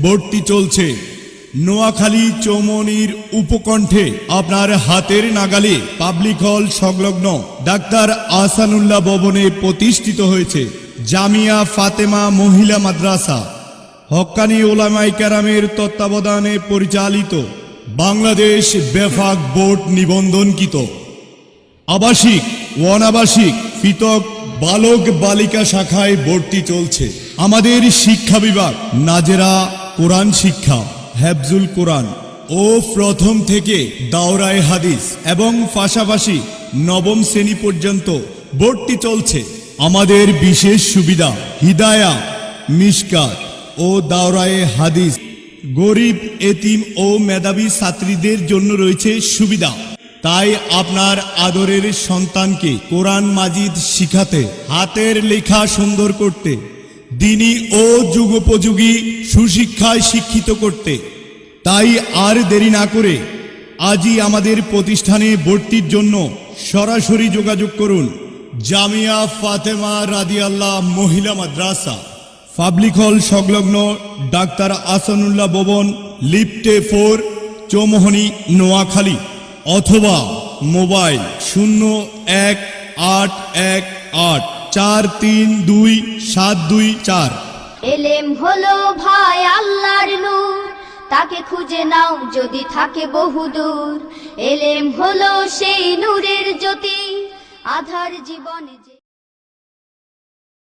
ভর্তি চলছে। নোয়াখালী চৌমনির উপকণ্ঠে আপনার হাতের নাগালে পাবলিক হল সংলগ্ন ডাক্তার আহসানুল্লাহ ভবনে প্রতিষ্ঠিত হয়েছে জামিয়া ফাতেমা মহিলা মাদ্রাসা। হক্কানি ওলামায়ে কেরামের তত্ত্বাবধানে পরিচালিত, বাংলাদেশ বেফাক বোর্ড নিবন্ধনকৃত আবাসিক ও অনাবাসিক পৃথক বালক বালিকা শাখায় ভর্তি চলছে। আমাদের শিক্ষা বিভাগ নাজেরা কোরআন শিক্ষা, হেফজুল কোরআন ও প্রথম থেকে দাওরায়ে হাদিস এবং পাশাপাশি নবম শ্রেণী পর্যন্ত ভর্তি চলছে। আমাদের বিশেষ সুবিধা হিদায়া, মিশকাত ও দাওরায়ে হাদিস গরিব, এতিম ও মেধাবী ছাত্রীদের জন্য রয়েছে সুবিধা। তাই আপনার আদরের সন্তানকে কোরআন মাজিদ শিখাতে, হাতের লেখা সুন্দর করতে, দ্বীনি ও যুগোপযোগী সুশিক্ষায় শিক্ষিত করতে, তাই আর দেরি না করে আজই আমাদের প্রতিষ্ঠানে ভর্তির জন্য সরাসরি যোগাযোগ করুন। জামিয়া ফাতেমা রাদিয়াল্লাহ মহিলা মাদ্রাসা, পাবলিক হল সংলগ্ন ডাক্তার আহসানুল্লাহ ভবন, লিফটে 4, চৌমোহনী, নোয়াখালী। অথবা মোবাইল 018184322724। এলেম হলো ভাই আল্লাহর নূর, তাকে খুঁজে নাও যদি থাকে বহুদূর। এলেম হলো সেই নূরের জ্যোতি, আধার জীবনে।